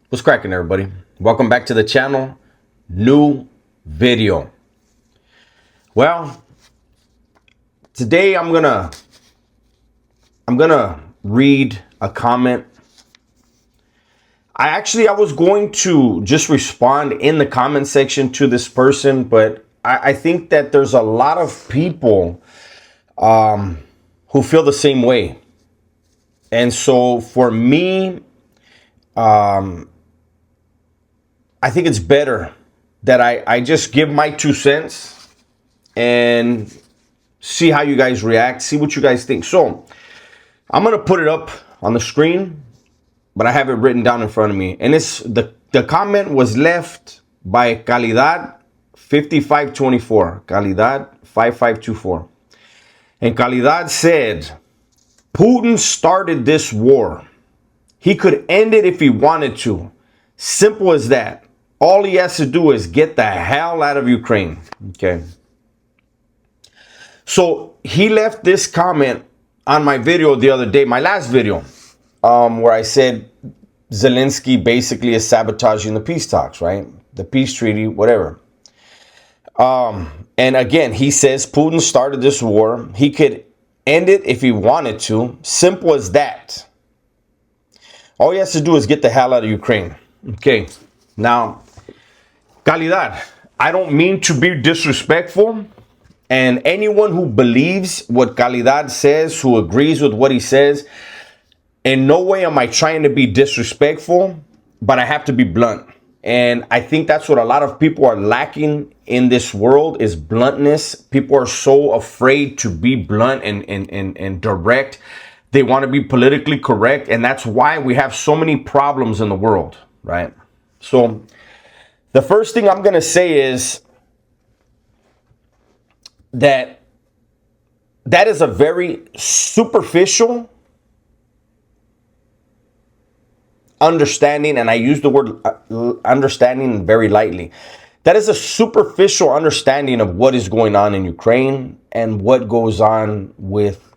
What's cracking, everybody? Welcome back to the channel. New video. Well, today I'm gonna read a comment. I was going to just respond in the comment section to this person, but I think that there's a lot of people who feel the same way. And so for me, I think it's better that I just give my 2 cents and see how you guys react, see what you guys think. So I'm going to put it up on the screen, but I have it written down in front of me. And it's the comment was left by Calidad 5524, Calidad 5524. And Calidad said, Putin started this war. He could end it if he wanted to. Simple as that. All he has to do is get the hell out of Ukraine. Okay. So he left this comment on my video the other day, my last video, where I said Zelensky basically is sabotaging the peace talks, right? The peace treaty, whatever. And again, he says Putin started this war. He could end it if he wanted to. Simple as that. All he has to do is get the hell out of Ukraine. Okay. Now, Calidad, I don't mean to be disrespectful, and anyone who believes what Calidad says, who agrees with what he says, in no way am I trying to be disrespectful, but I have to be blunt. And I think that's what a lot of people are lacking in this world is bluntness. People are so afraid to be blunt and direct. They want to be politically correct, and that's why we have so many problems in the world, right? So the first thing I'm going to say is that is a very superficial understanding, and I use the word understanding very lightly. That is a superficial understanding of what is going on in Ukraine and what goes on with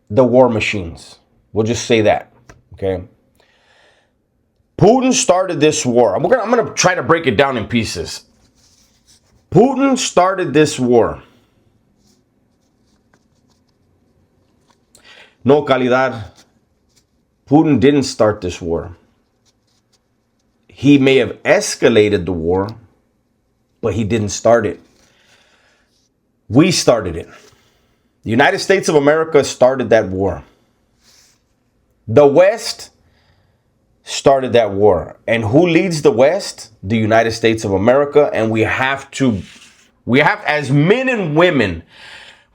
the war machines. We'll just say that, okay? Putin started this war. I'm going to try to break it down in pieces. Putin started this war. No, Calidad. Putin didn't start this war. He may have escalated the war, but he didn't start it. We started it. The United States of America started that war. The West started that war. And who leads the West? The United States of America. And we have, as men and women,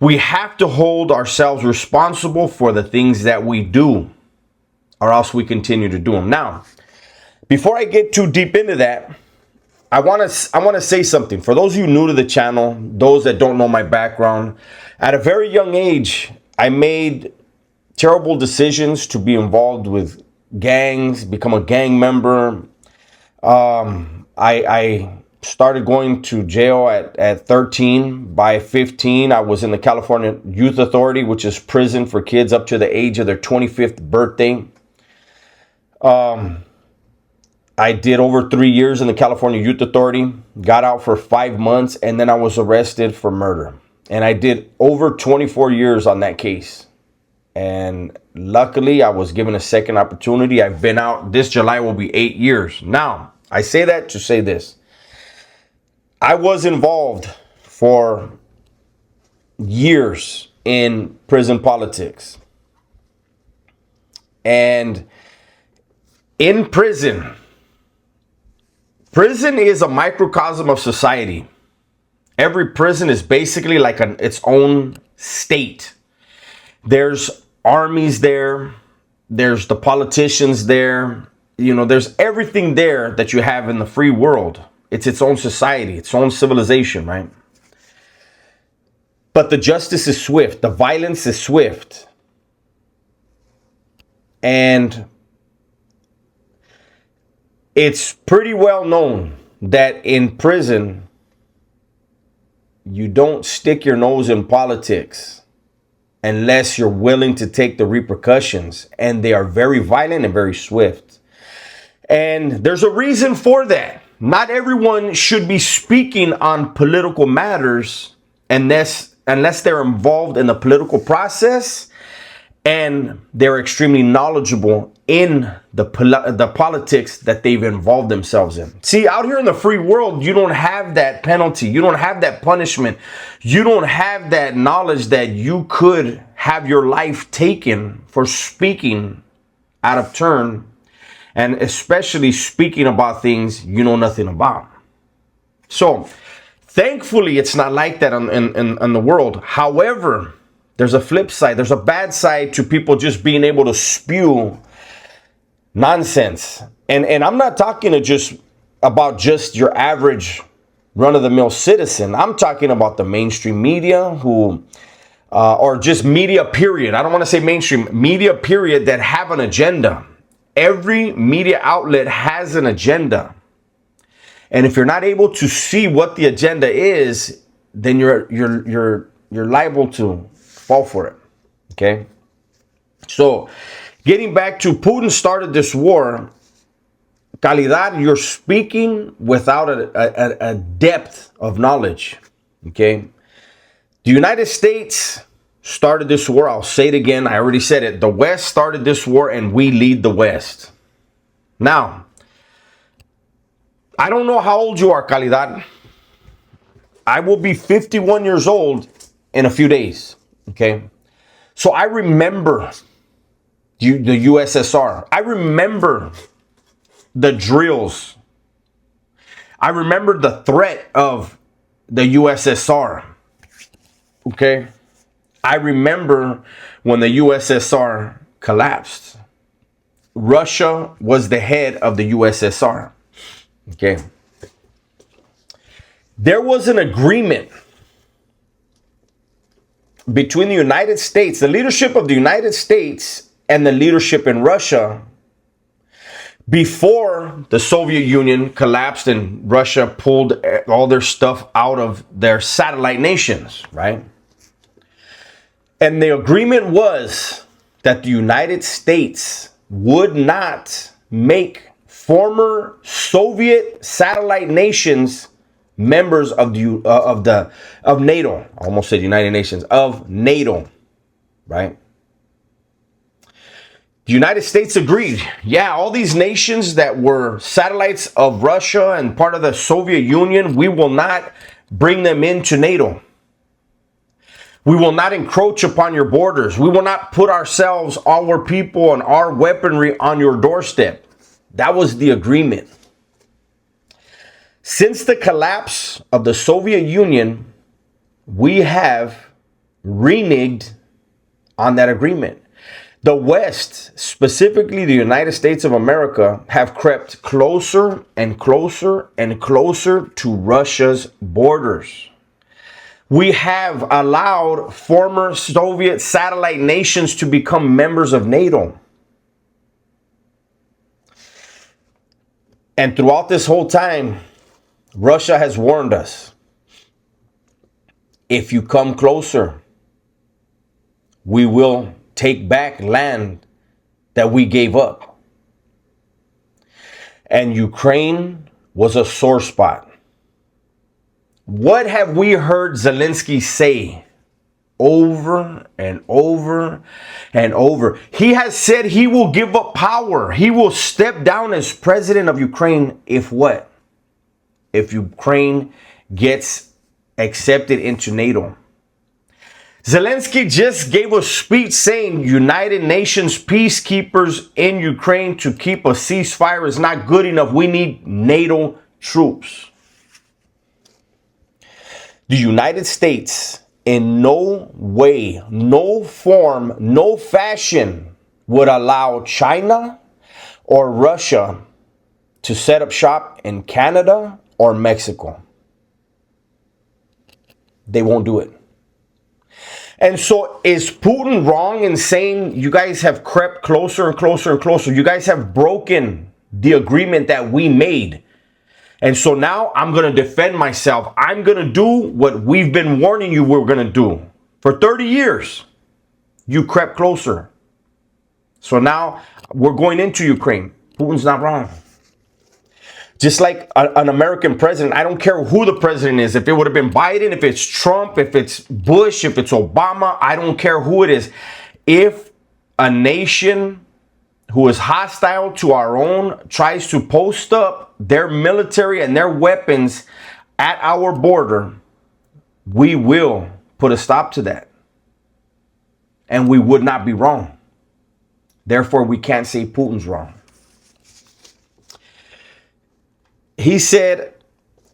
we have to hold ourselves responsible for the things that we do, or else we continue to do them. Now, before I get too deep into that, I want to say something. For those of you new to the channel, those that don't know my background, at a very young age, I made terrible decisions to be involved with gangs, become a gang member. I started going to jail at 13. By 15, I was in the California Youth Authority, which is prison for kids up to the age of their 25th birthday. I did over 3 years in the California Youth Authority, got out for 5 months, and then I was arrested for murder. And I did over 24 years on that case. And luckily, I was given a second opportunity. I've been out. This July will be 8 years. Now, I say that to say this. I was involved for years in prison politics. And in prison is a microcosm of society. Every prison is basically like its own state. There's armies there. There's the politicians there. You know, there's everything there that you have in the free world. It's its own society, its own civilization, right? But the justice is swift. The violence is swift. And it's pretty well known that in prison, you don't stick your nose in politics unless you're willing to take the repercussions. And they are very violent and very swift. And there's a reason for that. Not everyone should be speaking on political matters unless they're involved in the political process and they're extremely knowledgeable in the politics that they've involved themselves in. See, out here in the free world, you don't have that penalty. You don't have that punishment. You don't have that knowledge that you could have your life taken for speaking out of turn, and especially speaking about things you know nothing about. So thankfully, it's not like that in the world. However, there's a flip side. There's a bad side to people just being able to spew nonsense. And I'm not talking about just your average run-of-the-mill citizen. I'm talking about the mainstream media who, or just media period. I don't want to say mainstream, media period, that have an agenda. Every media outlet has an agenda. And if you're not able to see what the agenda is, then you're liable to fall for it. Okay? So, getting back to Putin started this war. Calidad, you're speaking without a depth of knowledge. Okay? The United States started this war. I'll say it again. I already said it. The West started this war and we lead the West. Now, I don't know how old you are, Calidad. I will be 51 years old in a few days. Okay? So I remember the USSR. I remember the drills. I remember the threat of the USSR. Okay? I remember when the USSR collapsed. Russia was the head of the USSR. Okay. There was an agreement between the United States, the leadership of the United States, and the leadership in Russia before the Soviet Union collapsed and Russia pulled all their stuff out of their satellite nations, right? And the agreement was that the United States would not make former Soviet satellite nations members of NATO. I almost said United Nations, of NATO, right? The United States agreed. Yeah, all these nations that were satellites of Russia and part of the Soviet Union, we will not bring them into NATO. We will not encroach upon your borders. We will not put ourselves, our people, and our weaponry on your doorstep. That was the agreement. Since the collapse of the Soviet Union, we have reneged on that agreement. The West, specifically the United States of America, have crept closer and closer and closer to Russia's borders. We have allowed former Soviet satellite nations to become members of NATO. And throughout this whole time, Russia has warned us, if you come closer, we will take back land that we gave up. And Ukraine was a sore spot. What have we heard Zelensky say over and over and over? He has said he will give up power. He will step down as president of Ukraine if what? If Ukraine gets accepted into NATO. Zelensky just gave a speech saying United Nations peacekeepers in Ukraine to keep a ceasefire is not good enough. We need NATO troops. The United States in no way, no form, no fashion would allow China or Russia to set up shop in Canada or Mexico. They won't do it. And so is Putin wrong in saying you guys have crept closer and closer and closer? You guys have broken the agreement that we made. And so now I'm going to defend myself. I'm going to do what we've been warning you we're going to do. For 30 years, you crept closer. So now we're going into Ukraine. Putin's not wrong. Just like an American president, I don't care who the president is. If it would have been Biden, if it's Trump, if it's Bush, if it's Obama, I don't care who it is. If a nation who is hostile to our own tries to post up their military and their weapons at our border, we will put a stop to that. And we would not be wrong. Therefore, we can't say Putin's wrong. He said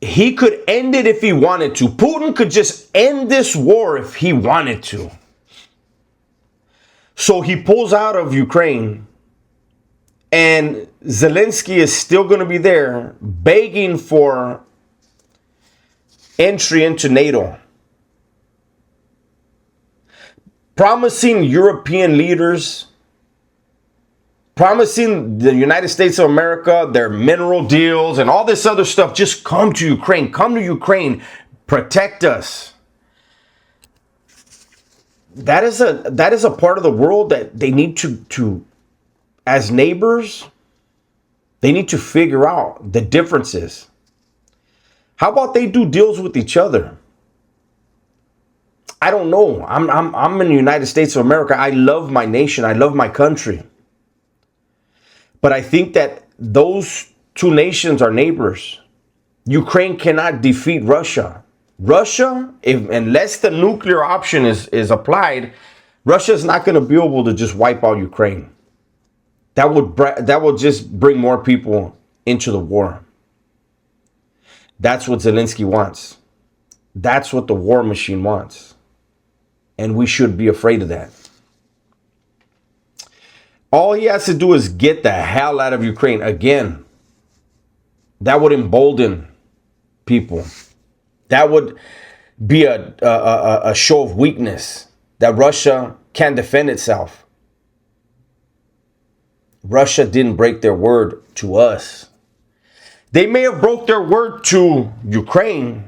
he could end it if he wanted to. Putin could just end this war if he wanted to. So he pulls out of Ukraine, and Zelensky is still going to be there begging for entry into NATO, promising European leaders, promising the United States of America their mineral deals and all this other stuff. Just come to Ukraine, protect us. That is a part of the world that they need to as neighbors, they need to figure out the differences. How about they do deals with each other? I don't know. I'm in the United States of America. I love my nation. I love my country. But I think that those two nations are neighbors. Ukraine cannot defeat Russia. Russia, unless the nuclear option is applied, Russia is not going to be able to just wipe out Ukraine. That would just bring more people into the war. That's what Zelensky wants. That's what the war machine wants. And we should be afraid of that. All he has to do is get the hell out of Ukraine. Again, that would embolden people. That would be a show of weakness that Russia can't defend itself. Russia didn't break their word to us. They may have broke their word to Ukraine,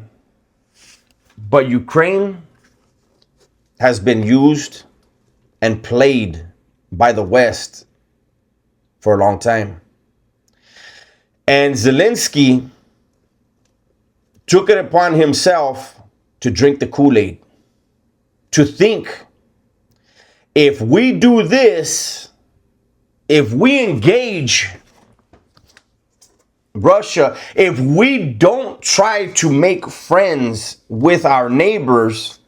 but Ukraine has been used and played by the West for a long time. And Zelensky took it upon himself to drink the Kool-Aid, to think, if we do this, if we engage Russia, if we don't try to make friends with our neighbors,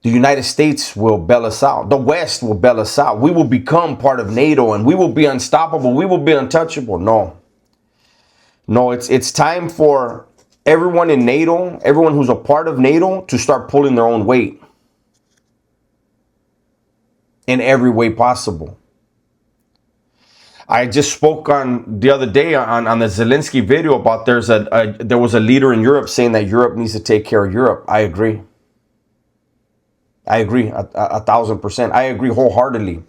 the United States will bail us out. The West will bail us out. We will become part of NATO and we will be unstoppable. We will be untouchable. No, it's time for everyone in NATO, everyone who's a part of NATO, to start pulling their own weight in every way possible. I just spoke on the other day on the Zelensky video about there was a leader in Europe saying that Europe needs to take care of Europe. I agree. I agree 1,000%. I agree wholeheartedly.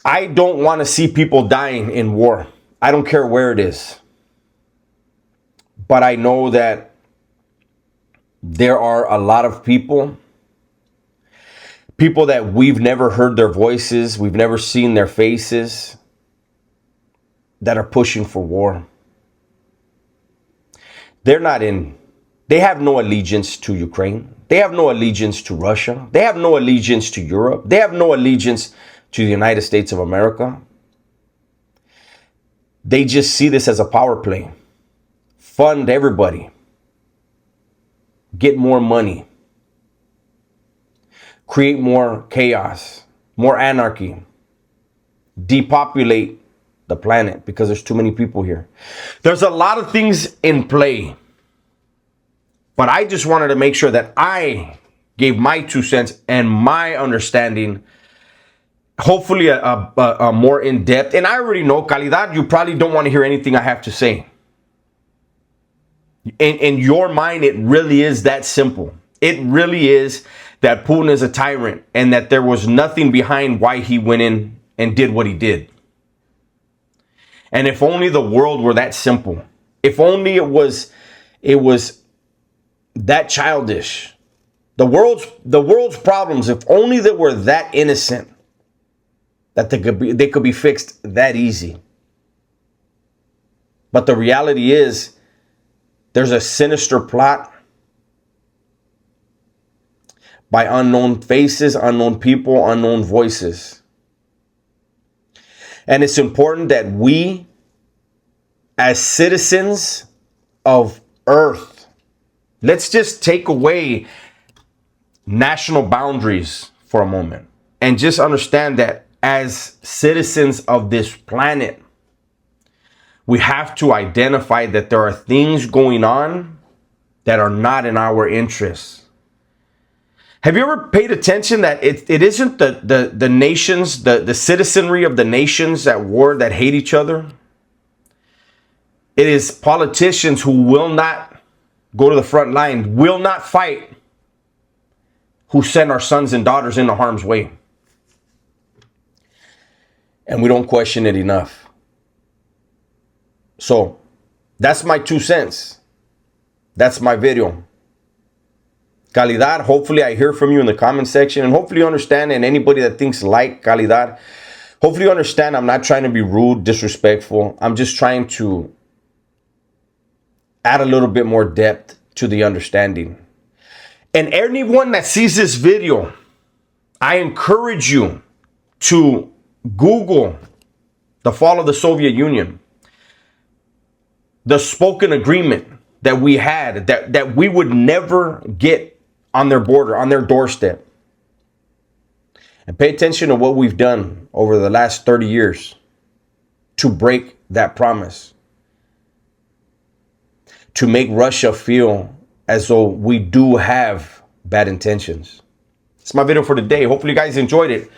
I don't want to see people dying in war. I don't care where it is. But I know that there are a lot of people that we've never heard their voices, we've never seen their faces, that are pushing for war. They have no allegiance to Ukraine. They have no allegiance to Russia. They have no allegiance to Europe. They have no allegiance to the United States of America. They just see this as a power play. Fund everybody. Get more money. Create more chaos, more anarchy. Depopulate the planet because there's too many people here. There's a lot of things in play. But I just wanted to make sure that I gave my 2 cents and my understanding, hopefully a more in-depth. And I already know, Calidad, you probably don't want to hear anything I have to say. In your mind, it really is that simple. It really is that Putin is a tyrant and that there was nothing behind why he went in and did what he did. And if only the world were that simple. If only it was that childish. The world's problems, if only they were that innocent, that they could be fixed that easy. But the reality is, there's a sinister plot by unknown faces, unknown people, unknown voices. And it's important that we, as citizens of Earth, let's just take away national boundaries for a moment and just understand that as citizens of this planet, we have to identify that there are things going on that are not in our interests. Have you ever paid attention that it isn't the nations, the citizenry of the nations at war that hate each other? It is politicians who will not go to the front line, will not fight, who send our sons and daughters into harm's way. And we don't question it enough. So that's my 2 cents. That's my video. Calidad, hopefully I hear from you in the comment section, and hopefully you understand, and anybody that thinks like Calidad, hopefully you understand I'm not trying to be rude, disrespectful. I'm just trying to add a little bit more depth to the understanding. And anyone that sees this video, I encourage you to Google the fall of the Soviet Union, the spoken agreement that we had, that we would never get on their border, on their doorstep. And pay attention to what we've done over the last 30 years to break that promise, to make Russia feel as though we do have bad intentions. It's my video for today. Hopefully you guys enjoyed it.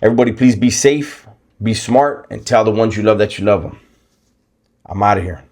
Everybody, please be safe, be smart, and tell the ones you love that you love them. I'm out of here.